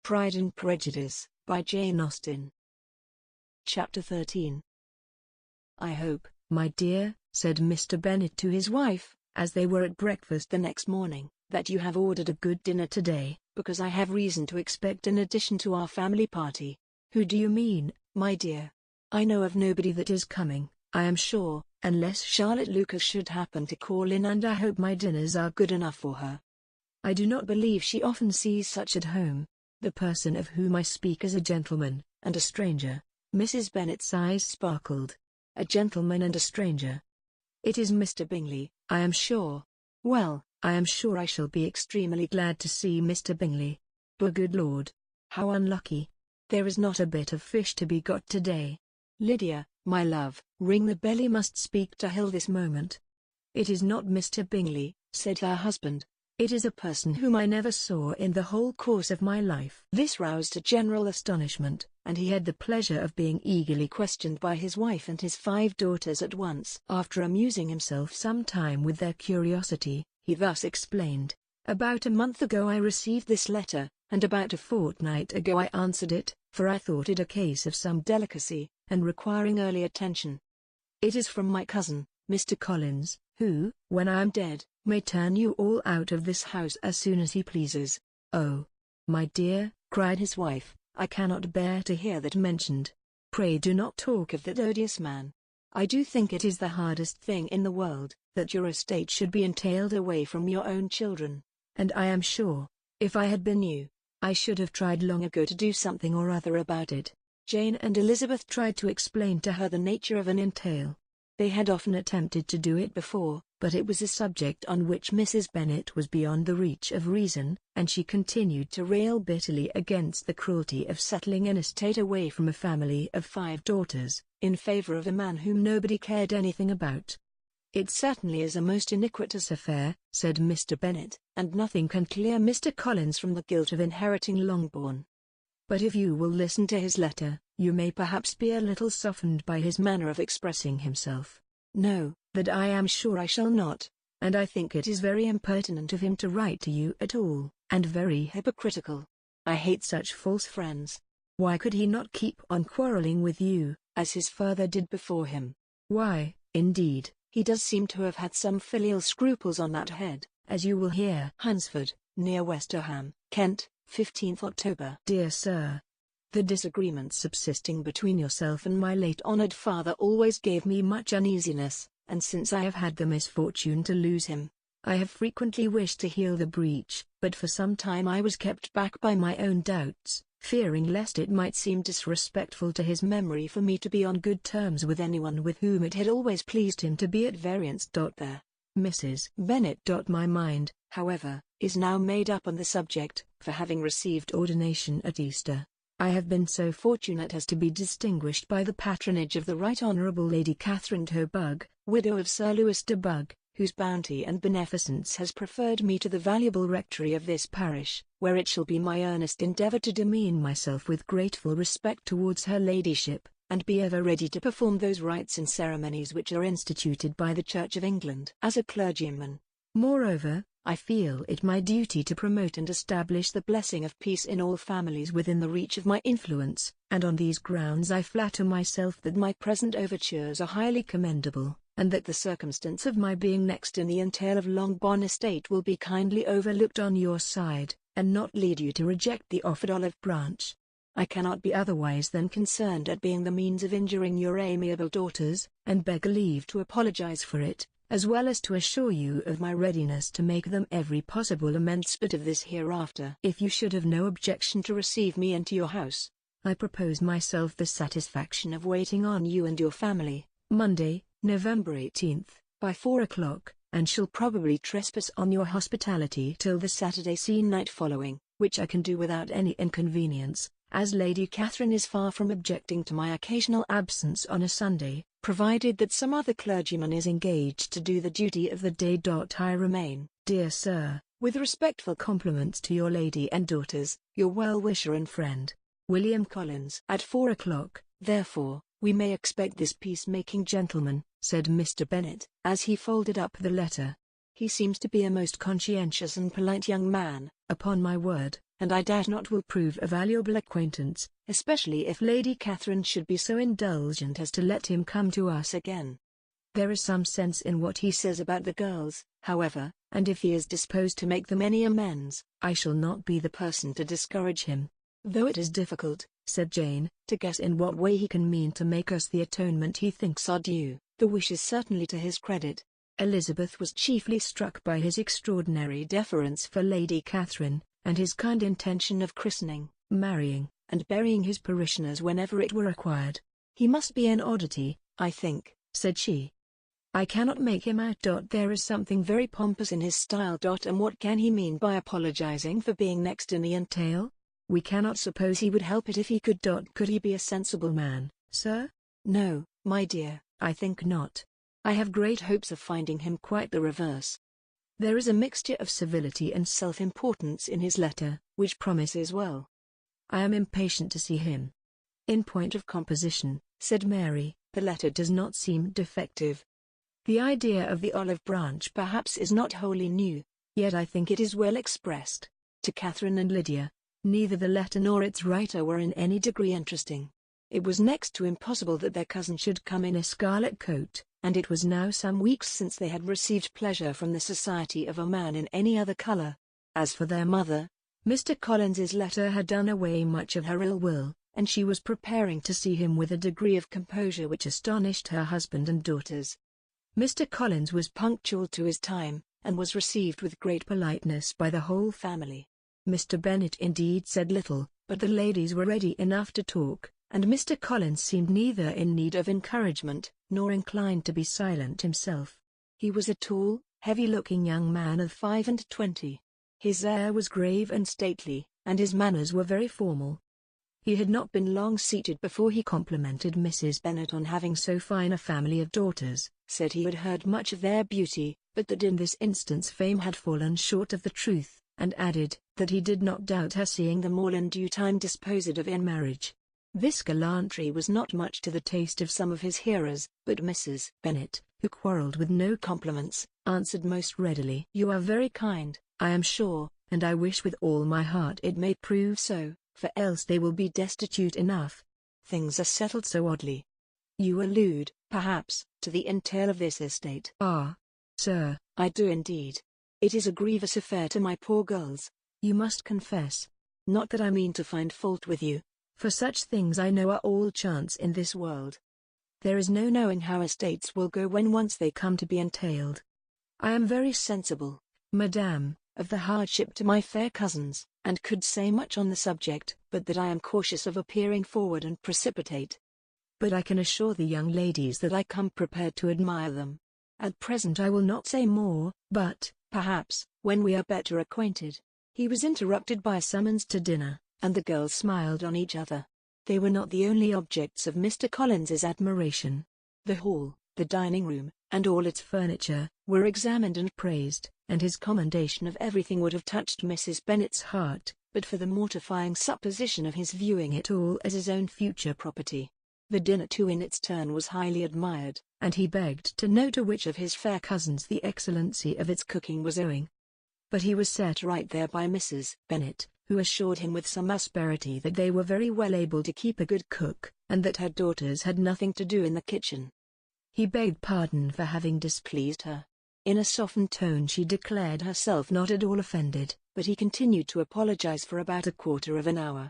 Pride and Prejudice, by Jane Austen. Chapter 13. "I hope, my dear," said Mr. Bennet to his wife, as they were at breakfast the next morning, "that you have ordered a good dinner today, because I have reason to expect an addition to our family party." "Who do you mean, my dear?" "I know of nobody that is coming, I am sure, unless Charlotte Lucas should happen to call in, and I hope my dinners are good enough for her. I do not believe she often sees such at home. The person of whom I speak is a gentleman, and a stranger." Mrs. Bennet's eyes sparkled. "A gentleman and a stranger. It is Mr. Bingley, I am sure. Well, I am sure I shall be extremely glad to see Mr. Bingley. But good Lord, how unlucky. There is not a bit of fish to be got today. Lydia, my love, ring the bell. He must speak to Hill this moment." "It is not Mr. Bingley," said her husband. "It is a person whom I never saw in the whole course of my life." This roused a general astonishment, and he had the pleasure of being eagerly questioned by his wife and his 5 daughters at once. After amusing himself some time with their curiosity, he thus explained: "About a month ago I received this letter, and about a fortnight ago I answered it, for I thought it a case of some delicacy, and requiring early attention. It is from my cousin, Mr. Collins, who, when I am dead, may turn you all out of this house as soon as he pleases." "Oh, my dear," cried his wife, "I cannot bear to hear that mentioned. Pray do not talk of that odious man. I do think it is the hardest thing in the world, that your estate should be entailed away from your own children, and I am sure, if I had been you, I should have tried long ago to do something or other about it." Jane and Elizabeth tried to explain to her the nature of an entail. They had often attempted to do it before, but it was a subject on which Mrs. Bennet was beyond the reach of reason, and she continued to rail bitterly against the cruelty of settling an estate away from a family of 5 daughters, in favor of a man whom nobody cared anything about. "It certainly is a most iniquitous affair," said Mr. Bennet, "and nothing can clear Mr. Collins from the guilt of inheriting Longbourn. But if you will listen to his letter, you may perhaps be a little softened by his manner of expressing himself." "No, that I am sure I shall not, and I think it is very impertinent of him to write to you at all, and very hypocritical. I hate such false friends. Why could he not keep on quarrelling with you, as his father did before him? Why, indeed, he does seem to have had some filial scruples on that head, as you will hear." Hunsford, near Westerham, Kent, 15th October. "Dear Sir, the disagreement subsisting between yourself and my late honoured father always gave me much uneasiness, and since I have had the misfortune to lose him, I have frequently wished to heal the breach, but for some time I was kept back by my own doubts, fearing lest it might seem disrespectful to his memory for me to be on good terms with anyone with whom it had always pleased him to be at variance. There, Mrs. Bennet. My mind, however, is now made up on the subject, for having received ordination at Easter, I have been so fortunate as to be distinguished by the patronage of the Right Honourable Lady Catherine de Bug, widow of Sir Louis de Bug, whose bounty and beneficence has preferred me to the valuable rectory of this parish, where it shall be my earnest endeavour to demean myself with grateful respect towards her ladyship, and be ever ready to perform those rites and ceremonies which are instituted by the Church of England as a clergyman. Moreover, I feel it my duty to promote and establish the blessing of peace in all families within the reach of my influence, and on these grounds I flatter myself that my present overtures are highly commendable, and that the circumstance of my being next in the entail of Longbourn estate will be kindly overlooked on your side, and not lead you to reject the offered olive branch. I cannot be otherwise than concerned at being the means of injuring your amiable daughters, and beg leave to apologize for it, as well as to assure you of my readiness to make them every possible amends. But of this hereafter. If you should have no objection to receive me into your house, I propose myself the satisfaction of waiting on you and your family, Monday, November 18th, by 4 o'clock, and shall probably trespass on your hospitality till the Saturday se'nnight following, which I can do without any inconvenience, as Lady Catherine is far from objecting to my occasional absence on a Sunday, provided that some other clergyman is engaged to do the duty of the day. I remain, dear Sir, with respectful compliments to your lady and daughters, your well-wisher and friend, William Collins. At 4 o'clock, therefore, we may expect this peacemaking gentleman, said Mr. Bennet, as he folded up the letter. He seems to be a most conscientious and polite young man, upon my word, and I doubt not will prove a valuable acquaintance, especially if Lady Catherine should be so indulgent as to let him come to us again. There is some sense in what he says about the girls, however, and if he is disposed to make them any amends, I shall not be the person to discourage him. Though it is difficult, said Jane, to guess in what way he can mean to make us the atonement he thinks our due, the wish is certainly to his credit. Elizabeth was chiefly struck by his extraordinary deference for Lady Catherine, and his kind intention of christening, marrying, and burying his parishioners whenever it were required. He must be an oddity, I think, said she. I cannot make him out. There is something very pompous in his style. And what can he mean by apologizing for being next in the entail? We cannot suppose he would help it if he could. Could he be a sensible man, sir? No, my dear, I think not. I have great hopes of finding him quite the reverse. There is a mixture of civility and self-importance in his letter, which promises well. I am impatient to see him. In point of composition, said Mary, the letter does not seem defective. The idea of the olive branch perhaps is not wholly new, yet I think it is well expressed. To Catherine and Lydia, neither the letter nor its writer were in any degree interesting. It was next to impossible that their cousin should come in a scarlet coat, and it was now some weeks since they had received pleasure from the society of a man in any other colour. As for their mother, Mr. Collins's letter had done away much of her ill will, and she was preparing to see him with a degree of composure which astonished her husband and daughters. Mr. Collins was punctual to his time, and was received with great politeness by the whole family. Mr. Bennet indeed said little, but the ladies were ready enough to talk, and Mr. Collins seemed neither in need of encouragement, nor inclined to be silent himself. He was a tall, heavy-looking young man of 25. His air was grave and stately, and his manners were very formal. He had not been long seated before he complimented Mrs. Bennet on having so fine a family of daughters, said he had heard much of their beauty, but that in this instance fame had fallen short of the truth, and added, that he did not doubt her seeing them all in due time disposed of in marriage. This gallantry was not much to the taste of some of his hearers, but Mrs. Bennet, who quarrelled with no compliments, answered most readily. You are very kind, I am sure, and I wish with all my heart it may prove so, for else they will be destitute enough. Things are settled so oddly. You allude, perhaps, to the entail of this estate. Ah, sir, I do indeed. It is a grievous affair to my poor girls, you must confess. Not that I mean to find fault with you, for such things I know are all chance in this world. There is no knowing how estates will go when once they come to be entailed. I am very sensible, madame, of the hardship to my fair cousins, and could say much on the subject, but that I am cautious of appearing forward and precipitate. But I can assure the young ladies that I come prepared to admire them. At present I will not say more, but, perhaps, when we are better acquainted. He was interrupted by a summons to dinner, and the girls smiled on each other. They were not the only objects of Mr. Collins's admiration. The hall, the dining room, and all its furniture, were examined and praised, and his commendation of everything would have touched Mrs. Bennet's heart, but for the mortifying supposition of his viewing it all as his own future property. The dinner too in its turn was highly admired, and he begged to know to which of his fair cousins the excellency of its cooking was owing. But he was set right there by Mrs. Bennet, who assured him with some asperity that they were very well able to keep a good cook, and that her daughters had nothing to do in the kitchen. He begged pardon for having displeased her. In a softened tone she declared herself not at all offended, but he continued to apologize for about a quarter of an hour,